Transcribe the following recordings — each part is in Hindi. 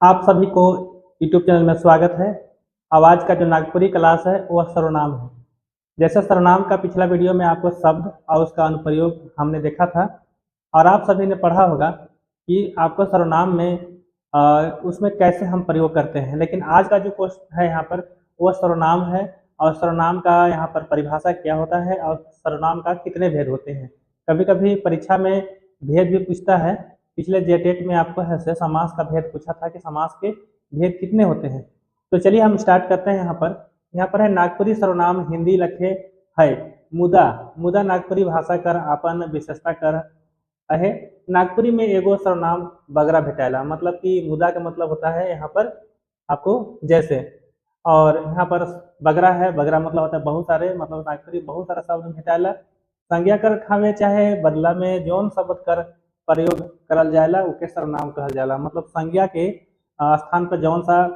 आप सभी को यूट्यूब चैनल में स्वागत है। अब आज का जो नागपुरी क्लास है वह सर्वनाम है। जैसे सर्वनाम का पिछला वीडियो में आपको शब्द और उसका अनुप्रयोग हमने देखा था और आप सभी ने पढ़ा होगा कि आपको सर्वनाम में उसमें कैसे हम प्रयोग करते हैं। लेकिन आज का जो क्वेश्चन है यहाँ पर वह सर्वनाम है और सर्वनाम का यहाँ पर परिभाषा क्या होता है और सर्वनाम का कितने भेद होते हैं। कभी कभी परीक्षा में भेद भी पूछता है। पिछले जेटेट में आपको ऐसे समास का भेद पूछा था कि समास के भेद कितने होते हैं। तो चलिए हम स्टार्ट करते हैं। यहाँ पर है नागपुरी सर्वनाम हिंदी लखे है मुदा मुदा नागपुरी भाषा कर आपन विशेषता कर है। नागपुरी में एगो सर्वनाम बगरा भेटाला, मतलब कि मुदा का मतलब होता है यहाँ पर आपको जैसे, और यहाँ पर बगरा है, बगरा मतलब होता है बहुत सारे, मतलब नागपुरी बहुत सारा शब्द भेटाला। संज्ञा कर खावे चाहे बदला में जौन शब्द कर प्रयोग करल जाएला उके सर्वनाम कहल जाला। मतलब संज्ञा के स्थान पर जौन सा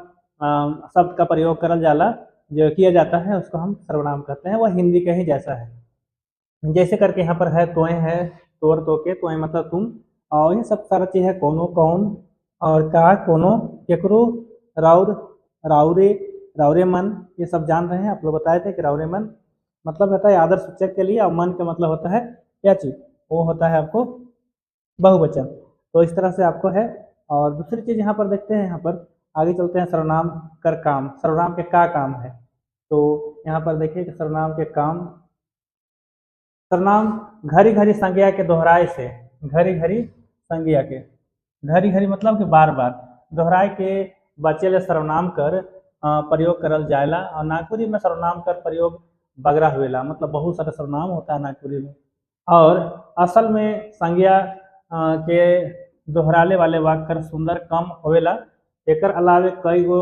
शब्द का प्रयोग करल जाला, जो किया जाता है उसको हम सर्वनाम कहते हैं। वह हिंदी के ही जैसा है। जैसे करके यहाँ पर है तोय है, तोर तो के, तोय मतलब तुम, और ये सब सारा चीज है कोनो कौन और का कोनो केकरो राउर राउरे राउरे मन, ये सब जान रहे हैं। आप लोग बताए थे कि राउरे मन मतलब होता है आदर सूचक के लिए, और मन का मतलब होता है क्या चीज, वो होता है आपको बहुवचन। तो इस तरह से आपको है। और दूसरी चीज यहाँ पर देखते हैं, यहाँ पर आगे चलते हैं। सर्वनाम कर काम, सर्वनाम के का काम है। तो यहाँ पर देखिए कि सर्वनाम के काम, सर्वनाम घड़ी घड़ी संज्ञा के दोहराए से, घड़ी घड़ी संज्ञा के, घड़ी घड़ी मतलब कि बार बार दोहराए के बचेले सर्वनाम कर प्रयोग करल जाएला। और नागपुरी में सर्वनाम कर प्रयोग बगरा हुएला, मतलब बहुत सारा सर्वनाम होता है नागपुरी में। और असल में संज्ञा के दोहराले वाले वाक्य कर सुंदर कम होवेला। एकर अलावे कई गो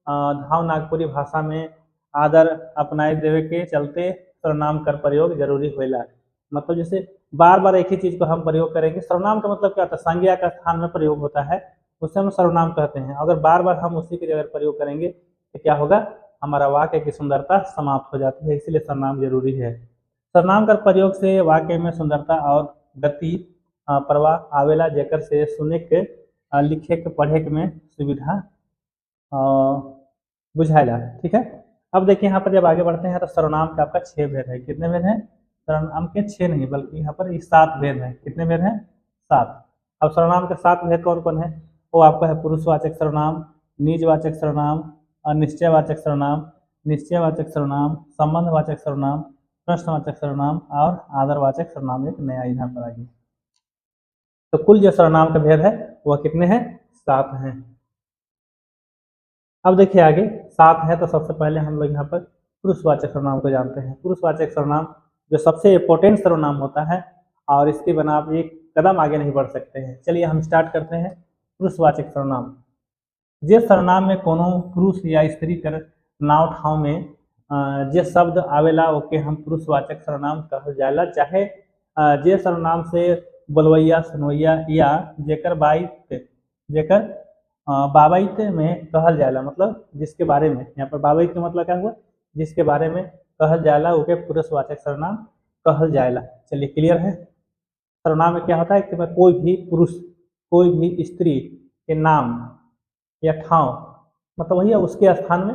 धाव नागपुरी भाषा में आदर अपनाए देवे के चलते सर्वनाम कर प्रयोग जरूरी होएला। मतलब जैसे बार बार एक ही चीज को हम प्रयोग करेंगे। सर्वनाम का मतलब क्या होता है, संज्ञा का स्थान में प्रयोग होता है, उसे हम सर्वनाम कहते हैं। अगर बार बार हम उसी की जगह प्रयोग करेंगे तो क्या होगा, हमारा वाक्य की सुंदरता समाप्त हो जाती है। इसलिए सर्वनाम जरूरी है। सर्वनाम का प्रयोग से वाक्य में सुंदरता और गति प्रवाह आवेला, जेकर से सुने के लिखे के पढ़े के में सुविधा बुझाएला। ठीक है। अब देखिए यहाँ पर जब आगे बढ़ते हैं तो सर्वनाम का आपका 6 भेद है। कितने भेद है सर्वनाम के? 6 नहीं, बल्कि यहाँ पर 7 भेद है। कितने भेद है? 7। अब सर्वनाम के 7 भेद कौन कौन है? वो आपका है पुरुषवाचक सर्वनाम, निजवाचक सर्वनाम, निश्चयवाचक सर्वनाम, निश्चयवाचक सर्वनाम, संबंधवाचक सर्वनाम, प्रश्नवाचक सर्वनाम और आदरवाचक सर्वनाम। एक नया यहाँ पर आ गया। तो कुल जो सर्वनाम का भेद है वह कितने हैं? 7 हैं। अब देखिए आगे 7 है तो सबसे पहले हम लोग यहाँ पर पुरुषवाचक सर्वनाम को जानते हैं। पुरुषवाचक सर्वनाम जो सबसे इम्पोर्टेंट सर्वनाम होता है और इसके बिना आप एक कदम आगे नहीं बढ़ सकते हैं। चलिए हम स्टार्ट करते हैं। पुरुषवाचक सर्वनाम, जे सर्वनाम में कोनो पुरुष या स्त्री कर नाव ठाव में जे शब्द आवेला ओके हम पुरुषवाचक सर्वनाम कहल जाला। चाहे जे सर्वनाम से बोलवैया, सुनवैया या जेकर जेकर बाबैत में कहल जाला, मतलब जिसके बारे में, यहाँ पर बाबैत का मतलब क्या हुआ, जिसके बारे में कहल जाला ओके पुरुषवाचक सर्वनाम कहल जाएला। चलिए क्लियर है। सर्वनाम में क्या होता है कि कोई भी पुरुष, कोई भी स्त्री के नाम या ठाव, मतलब वही है उसके स्थान में,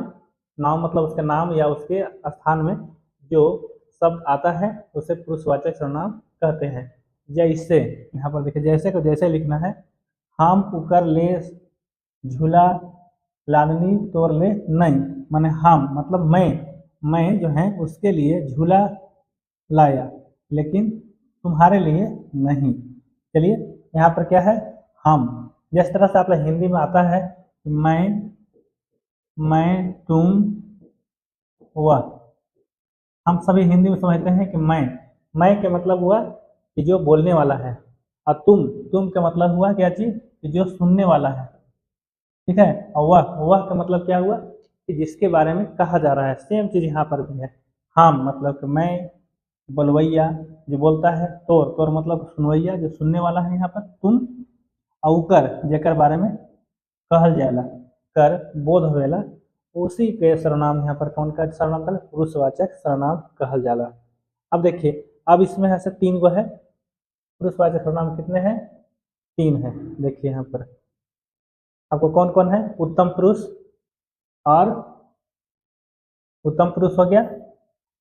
नाम मतलब उसके नाम या उसके स्थान में जो शब्द आता है उसे पुरुषवाचक सर्वनाम कहते हैं। जैसे यहाँ पर देखिए, जैसे को जैसे लिखना है। हम उकर ले झूला लादनी तोड़ ले नहीं, माने हम मतलब मैं जो है उसके लिए झूला लाया लेकिन तुम्हारे लिए नहीं। चलिए यहाँ पर क्या है, हम, जिस तरह से आप हिंदी में आता है मैं तुम वह, हम सभी हिंदी में समझते हैं कि मैं के मतलब हुआ कि जो बोलने वाला है, और तुम का मतलब हुआ क्या चीज, कि जो सुनने वाला है। ठीक है। और वह का मतलब क्या हुआ, कि जिसके बारे में कहा जा रहा है। सेम चीज यहाँ पर भी है। हम मतलब कि मैं, बोलवैया जो बोलता है, तोर मतलब सुनवैया जो सुनने वाला है यहाँ पर, तुम, औकर जेकर बारे में कहल जाएला, कर बोध होवेला, उसी के सर्वनाम यहाँ पर कौन का सर्वनाम कहल, पुरुषवाचक सर्वनाम कहल जाला। अब देखिए, अब इसमें ऐसे 3 गो है पुरुषवाचक सर्वनाम। कितने हैं? 3 है। देखिए यहाँ पर आपको कौन कौन है, उत्तम पुरुष और उत्तम पुरुष हो गया,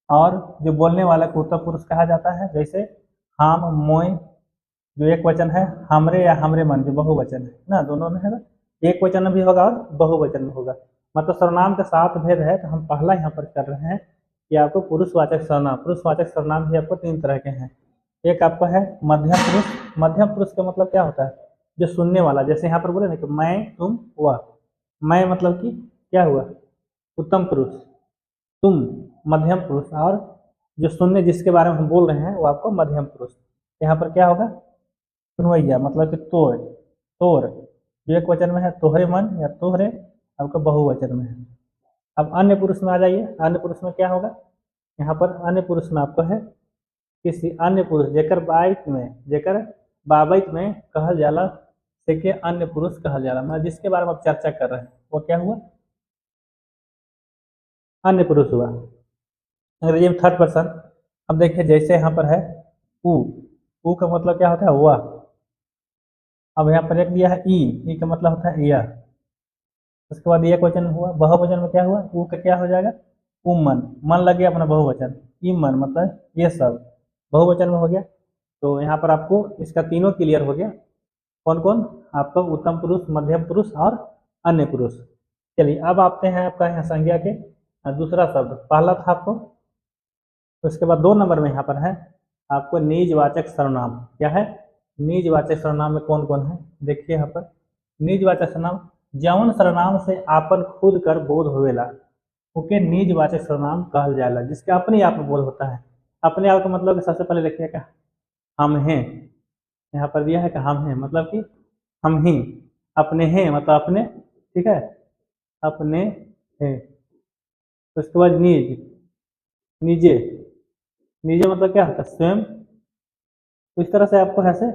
और जो बोलने वाला को उत्तम पुरुष कहा जाता है, जैसे हम, मोय जो एक वचन है, हमरे या हमरे मन जो बहुवचन है ना, दोनों में है ना, एक वचन में भी होगा और बहुवचन में होगा। मतलब सर्वनाम का 7 भेद है, तो हम पहला यहाँ पर कर रहे हैं कि आपको पुरुषवाचक सर्वनाम, पुरुषवाचक सर्वनाम भी आपको 3 तरह के हैं। एक आपका है मध्यम पुरुष। मध्यम पुरुष का मतलब क्या होता है, जो सुनने वाला, जैसे यहाँ पर बोले ना कि मैं, तुम, वह। मैं मतलब कि क्या हुआ, उत्तम पुरुष, तुम मध्यम पुरुष, और जो सुनने जिसके बारे में हम बोल रहे हैं वो आपको मध्यम पुरुष। यहाँ पर क्या होगा, सुनवैया मतलब कि तोड़, तोर जो एक वचन में है, तोहरे मन या तोहरे, आपका बहुवचन में है। अब अन्य पुरुष में आ जाइए। अन्य पुरुष में क्या होगा, यहाँ पर अन्य पुरुष में आपको है किसी अन्य पुरुष जेकर बाइट में, जेकर बाबैत में कहल जाला से के अन्य पुरुष कहल जाला, मतलब जिसके बारे में आप चर्चा कर रहे हैं वो क्या हुआ, अन्य पुरुष हुआ। अंग्रेजी में थर्ड पर्सन। अब देखिए जैसे यहाँ पर है ऊ का मतलब क्या होता है, वह। अब यहाँ पर एक दिया है ई का मतलब होता है यह। उसके बाद एक वचन हुआ, बहुवचन में क्या हुआ, ऊ का क्या हो जाएगा, उमन, मन लग गया अपना बहुवचन, ईमन मतलब ये सब बहुवचन में हो गया। तो यहाँ पर आपको इसका तीनों क्लियर हो गया, कौन कौन, आपका उत्तम पुरुष, मध्यम पुरुष और अन्य पुरुष। चलिए अब आते हैं आपका यहाँ संज्ञा के दूसरा शब्द। पहला था आपको, उसके बाद 2 नंबर में यहाँ पर है आपको निजवाचक सर्वनाम। क्या है, निजवाचक सर्वनाम में कौन कौन है, देखिए यहाँ पर निजवाचक सर्वनाम, जौन सर्वनाम से आपन खुद कर बोध होवेला ओके निजवाचक सर्वनाम कहल जाला, जिसके अपने आप में बोध होता है। अपने आप का मतलब कि सबसे पहले देखिए क्या, हम हैं, यहाँ पर दिया है कि हम हैं मतलब कि हम ही, अपने हैं मतलब अपने, ठीक है, अपने हैं। उसके बाद निज, निजे, निजे मतलब क्या होता है, स्वयं। तो इस तरह से आपको ऐसे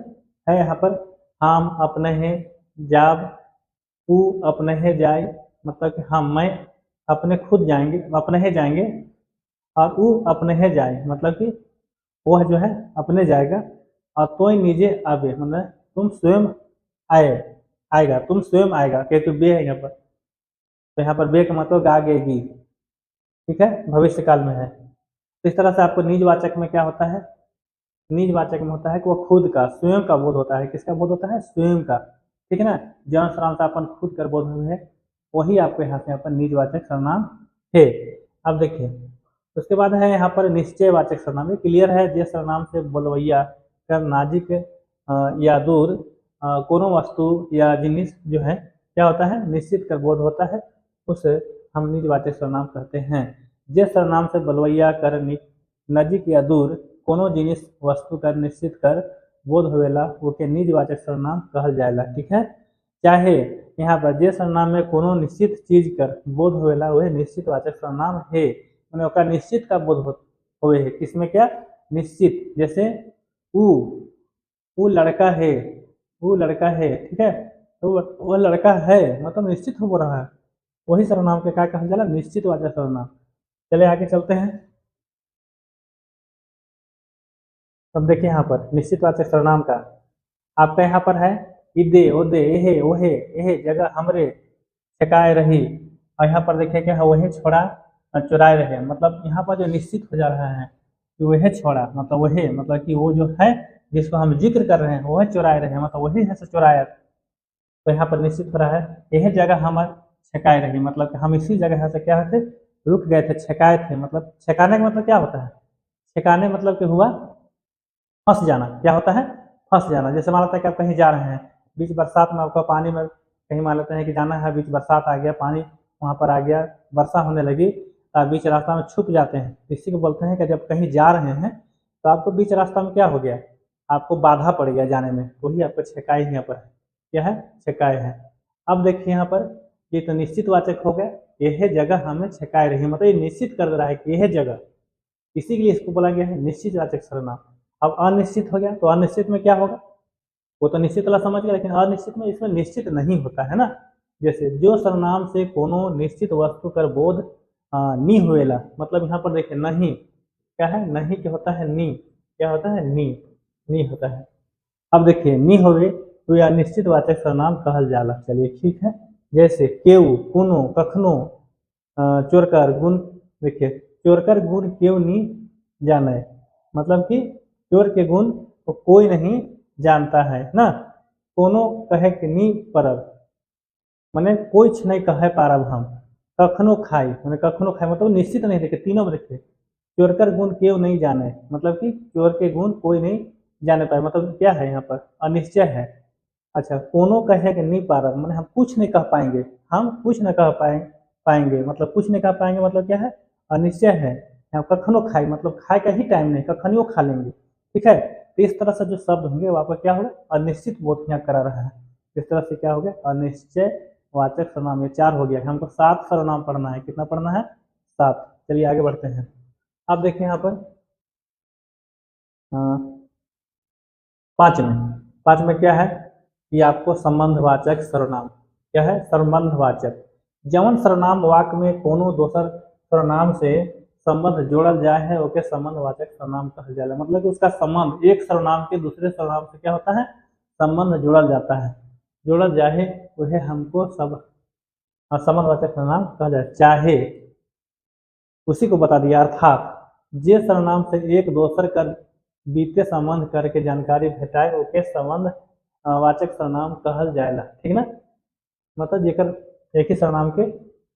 है यहाँ पर, हम अपने हैं, जाब, ऊ अपने है जाए, मतलब कि हम, मैं अपने खुद जाएंगे, अपने है जाएंगे, और ऊ अपने है जाए मतलब कि वह जो है अपने जाएगा, और तो निजे आवे मतलब तुम स्वयं आए, आएगा, तुम स्वयं आएगा, कहते बे है यहाँ पर, तो यहाँ पर बे का मतलब आगेगी, ठीक है, भविष्य काल में है। तो इस तरह से आपको निजवाचक में क्या होता है, निजवाचक में होता है कि वो खुद का, स्वयं का बोध होता है। किसका बोध होता है, स्वयं का, ठीक है ना, जन सर्वनाम से अपन खुद कर बोध हुए है, वही आपको यहाँ से अपन निजवाचक सर्वनाम है। अब देखिए उसके बाद है यहाँ पर निश्चयवाचक सर्वनाम। ये क्लियर है, जिस सर्वनाम से बोलवैया कर नाजिक या दूर कोनो वस्तु या जिनिस जो है क्या होता है, निश्चित कर बोध होता है, उसे हम निजवाचक सर्वनाम कहते हैं। जिस सर्वनाम से बोलवैया कर नजिक या दूर कोनो जिनिस वस्तु कर निश्चित कर बोध होवेला ओके निजवाचक सर्वनाम कहल जाएला, ठीक है। चाहे यहाँ पर जे सर्वनाम में कोनो निश्चित चीज कर बोध होवेला वह निश्चितवाचक सर्वनाम है, मैंने ओका निश्चित का बोध होवे है, किसमें क्या, निश्चित। जैसे ऊ लड़का है, वो लड़का है, ठीक है, तो वो लड़का है मतलब निश्चित हो रहा है, वही सर्वनाम के क्या कहा जाला, निश्चितवाचक सर्वनाम। चले आगे चलते हैं। अब देखिए यहाँ पर निश्चितवाचक सर्वनाम का आपका यहाँ पर है इदे, ओदे, एहे, ओहे, एहे जगह, हमरे, छकाए रही, और यहाँ पर देखिए क्या है, वही छोड़ा चुराए रहे, मतलब यहाँ पर जो निश्चित हो जा रहा है कि वह छोड़ा, मतलब वही, मतलब कि वो जो है जिसको हम जिक्र कर रहे हैं वह चुराए रहे, मतलब वही है से चुराया। तो यहाँ पर निश्चित हो रहा है यह जगह हम छकाए रही, मतलब कि हम इसी जगह से क्या थे, रुक गए थे, छकाए थे, मतलब छकाने का मतलब क्या होता है, छकाने मतलब कि हुआ फंस जाना, क्या होता है, फंस जाना। जैसे मान लेते हैं कि आप कहीं जा रहे हैं, बीच बरसात में आपको पानी में कहीं मान लेते हैं कि जाना है, बीच बरसात आ गया, पानी वहाँ पर आ गया, वर्षा होने लगी, तो बीच रास्ता में छुप जाते हैं। इसी को बोलते हैं कि जब कहीं जा रहे हैं तो आपको बीच रास्ता में क्या हो गया, आपको बाधा पड़ गया जाने में, वही आपको छकाई यहाँ पर है, क्या है, छकाए है। अब देखिए यहाँ पर ये तो निश्चितवाचक हो गया, यह जगह हमें छकाए रही, मतलब ये निश्चित कर दे रहा है कि यह जगह, इसी के लिए इसको बोला गया है निश्चितवाचक सर्वनाम। अब अनिश्चित हो गया, तो अनिश्चित में क्या होगा, वो तो निश्चित वाला समझ गया, लेकिन अनिश्चित में इसमें निश्चित नहीं होता है ना। जैसे जो सर्वनाम से कोनो निश्चित वस्तु कर बोध नी हुएला, मतलब यहाँ पर देखिए नहीं क्या है, नहीं क्या होता है, नी क्या होता है, नी होता है। अब देखिए नी होवे तो यह निश्चितवाचक सर्वनाम कहल जाला। चलिए ठीक है। जैसे केऊ, कुनो, कखनो, चोरकर गुण। देखिए चोरकर गुण केऊ नहीं जाने, मतलब कि चोर के गुण को कोई नहीं जानता है ना। कोनो कहे कि नी परब, मैंने कुछ नहीं कहे पारब हम। कखनो खाई, मैंने कखनो खाई मतलब निश्चित नहीं। देखिए तीनों में देखिए चोरकर गुण केव नहीं जाने, मतलब कि चोर के गुण कोई नहीं जाने पाए, मतलब क्या है यहाँ पर अनिश्चय है। अच्छा कोनो कहे कि नहीं पारब, मैंने हम कुछ नहीं कह पाएंगे, हम कुछ नहीं कह पाएंगे मतलब कुछ नहीं कह पाएंगे मतलब क्या है अनिश्चय है। यहाँ कखनो खाई मतलब खाए का ही टाइम नहीं, कखनियो खा लेंगे। ठीक है, तो इस तरह से जो शब्द होंगे वो आपका क्या होगा अनिश्चित बोध यहाँ करा रहा है। इस तरह से क्या हो गया अनिश्चय वाचक सर्वनाम। ये 4 हो गया, हमको 7 सर्वनाम पढ़ना है। कितना पढ़ना है 7। चलिए आगे बढ़ते हैं। अब देखिए यहाँ पर 5 में, 5 में क्या है कि आपको संबंधवाचक सर्वनाम। क्या है संबंधवाचक, जवन सर्वनाम वाक्य में कोनो दोसर सर्वनाम से संबंध जोड़ल जाए है ओके संबंधवाचक सर्वनाम कहल जाला। मतलब कि उसका संबंध एक सर्वनाम के दूसरे सर्वनाम से क्या होता है संबंध जोड़ल जाता है, जोड़ल जाए वह हमको सब संबंधवाचक सर्वनाम कहा जाए। चाहे उसी को बता दिया, अर्थात जे सर्वनाम से एक दोसर कर बीते संबंध करके जानकारी भेटाए ओके संबंध वाचक सर्वनाम कहल जाएला। ठीक ना, मतलब जेकर एक ही सर्वनाम के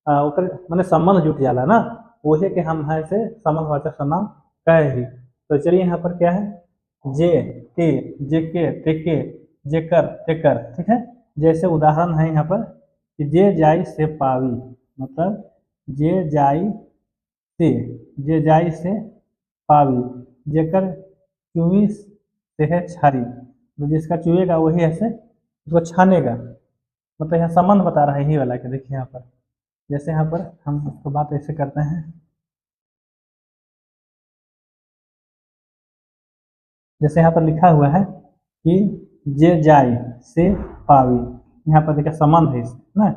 ओकर माने संबंध जुट जाला ना, वही के हम है से संबंधवाचक सर्वनाम कहे ही। तो चलिए यहाँ पर क्या है जे, के, जेके, तेके, जेकर, तेकर। ठीक है, जैसे उदाहरण है यहाँ पर कि जे जाई से पावी, मतलब जे जाई से, जे जाई से पावी, जेकर चुवी से है छारी, तो जिसका चुएगा वही ऐसे उसको छानेगा। मतलब यहाँ संबंध बता रहा है ही वाला के। देखिए यहाँ पर जैसे यहाँ पर हम उसको बात ऐसे करते हैं, जैसे यहाँ पर लिखा हुआ है कि जे जाई से पावी, यहाँ पर देखिए संबंध है ना।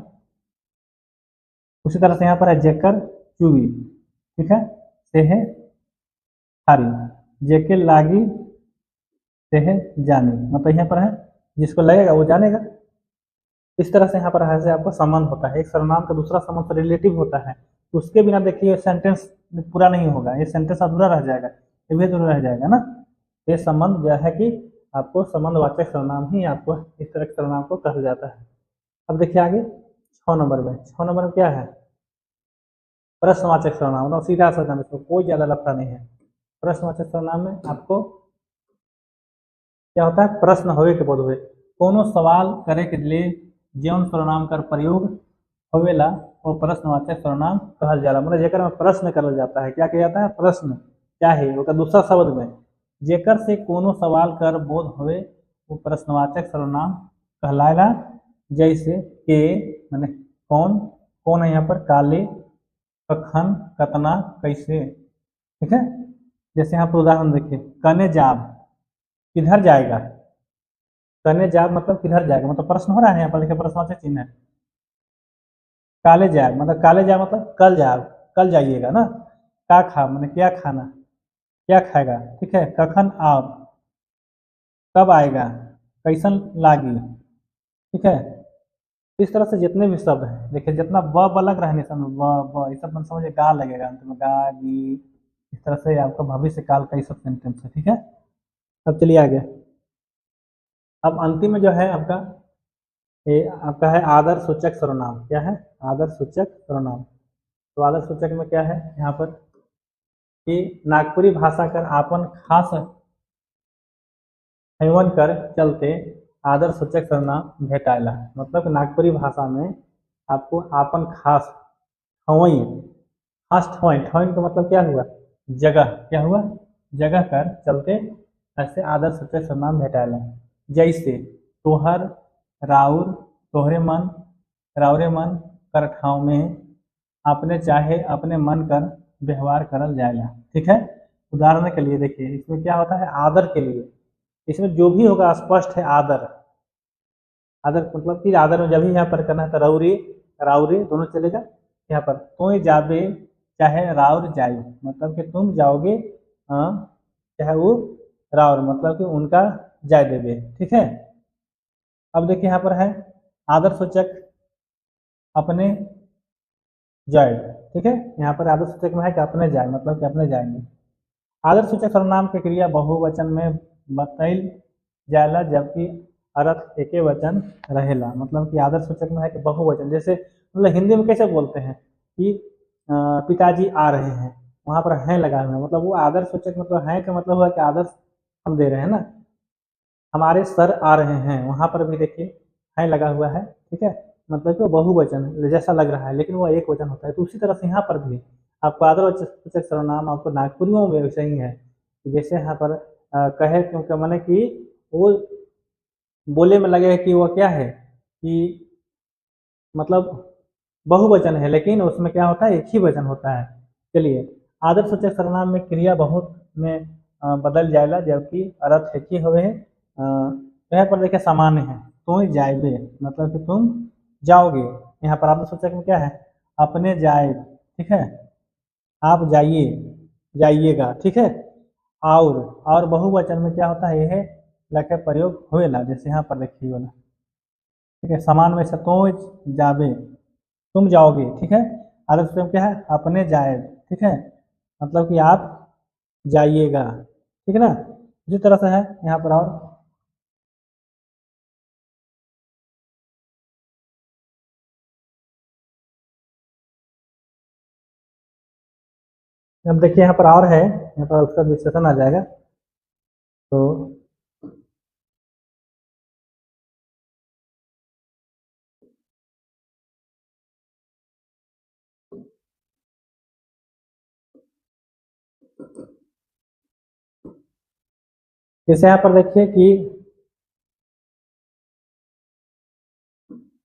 उसी तरह से यहाँ पर है जेकर चुवी, ठीक है, से है थारी, जेके लागी से है जानी, मतलब यहाँ पर है जिसको लगेगा वो जानेगा। इस तरह से यहाँ पर है से आपको संबंध होता है, एक सर्वनाम का दूसरा संबंध से रिलेटिव होता है। उसके बिना देखिए सेंटेंस पूरा नहीं होगा, ये सेंटेंस अधूरा रह जाएगा, ये भी अधूरा रह जाएगा ना। ये संबंध जो है कि आपको संबंधवाचक सर्वनाम ही आपको इस तरह के सर्वनाम को कहा जाता है। अब देखिए आगे 6 नंबर में, 6 नंबर में क्या है प्रश्नवाचक सर्वनाम, मतलब सीधा सा इसमें कोई ज्यादा लफड़ा नहीं है। प्रश्नवाचक सर्वनाम में आपको क्या होता है प्रश्न होवे के बोध हुए, कोनो सवाल करे के लिए जौन सर्वनाम कर प्रयोग होवेला वो प्रश्नवाचक सर्वनाम कहल जाला। मतलब जेकर में प्रश्न करल जाता है, क्या किया जाता है प्रश्न, चाहे ओकर दूसरा शब्द में जेकर से कोनो सवाल कर बोध होवे वो प्रश्नवाचक सर्वनाम कहलाएला। जैसे के माने कौन, कौन है यहाँ पर काले, कखन, कतना, कैसे। ठीक है, जैसे यहाँ पर उदाहरण देखिए कने जाब, किधर जाएगा, कने जाब मतलब किधर जाएगा, मतलब प्रश्न हो रहा है यहाँ पर देखिए प्रश्नवाचक चिन्ह है। काले जाब मतलब काले जाब मतलब कल जाब, कल जाइएगा ना। का खा मतलब क्या खाना, क्या खाएगा। ठीक है, कखन आप कब आएगा, कैसन लागी। ठीक है, इस तरह से जितने भी शब्द हैं देखिए जितना ब लग रहा है निशान ब ये सब मन समझिए गा लगेगा अंत में गा गी। इस तरह से आपका भविष्य काल का ये सब सेंटेंस है। ठीक है, अब चलिए आगे। अब अंतिम में जो है आपका ये आपका है आदर सूचक सर्वनाम। क्या है आदर सूचक सर्वनाम। तो आदर सूचक में क्या है यहाँ पर कि नागपुरी भाषा कर आपन खास हैवन कर चलते आदर सूचक सर्वनाम भेटाएला। मतलब नागपुरी भाषा में आपको आपन खास ठवई, खास ठवई, ठवई का मतलब क्या हुआ जगह, क्या हुआ जगह कर चलते ऐसे आदर सूचक सर्वनाम भेटाएला। जैसे तोहर, राउर, तोहरे मन, राउरे मन कर ठाव में अपने चाहे अपने मन कर व्यवहार करल जाएगा। ठीक है, उदाहरण के लिए देखिए इसमें क्या होता है आदर के लिए, इसमें जो भी होगा स्पष्ट है आदर। आदर मतलब कि आदर में जब भी यहाँ पर करना है तो रौरी राउरी दोनों चलेगा। यहाँ पर तो जाबे चाहे राउर जाई, मतलब कि तुम जाओगे चाहे वो राउर मतलब कि उनका जाय देवे। ठीक है, अब देखिए यहाँ पर है आदर सूचक अपने जाए। ठीक है, यहाँ पर आदर्श सूचक में है कि अपने जाए, मतलब कि अपने जाएंगे। आदर्श सूचक सर्वनाम के क्रिया बहुवचन में बतैल जाला जबकि अर्थ एके वचन रहेला, मतलब कि आदर्श सूचक में है कि बहुवचन। जैसे मतलब हिंदी में कैसे बोलते हैं कि पिताजी आ रहे हैं, वहां पर हैं लगा हुआ है, मतलब वो आदर्श सूचक, मतलब हैं का मतलब हुआ कि आदर्श हम दे रहे हैं ना। हमारे सर आ रहे हैं, वहां पर भी देखिए है लगा हुआ है। ठीक है, मतलब कि वो बहुवचन जैसा लग रहा है लेकिन वो एक वचन होता है। तो उसी तरह से यहाँ पर भी आपको आदर सूचक सर्वनाम आपको नागपुरियों में वैसे ही है। जैसे यहाँ पर कहे, क्योंकि मैंने कि वो बोले में लगे कि वो क्या है कि मतलब बहुवचन है, लेकिन उसमें क्या होता है, एक ही वचन होता है। चलिए, आदर सूचक सर्वनाम में क्रिया बहुत में बदल जाएगा जबकि अर्थ एक ही हुए। यहाँ पर देखिए सामान्य है, तो जाएबे, मतलब कि तुम जाओगे। यहाँ पर आदर सूचक में क्या है, अपने जाए। ठीक है, आप जाइए, जाइएगा। ठीक है, और बहुवचन में क्या होता है, यह लखे प्रयोग होएला, जैसे यहाँ पर देखिए वाला। ठीक है, समान में से तो जाबे, तुम जाओगे। ठीक है, आदर्श सूचक क्या है, अपने जाए। ठीक है, मतलब कि आप जाइएगा। ठीक है ना, इसी तरह से है यहाँ पर। और अब देखिए यहाँ पर और है, यहाँ पर उसका विश्लेषण आ जाएगा। तो जैसे यहाँ पर देखिए कि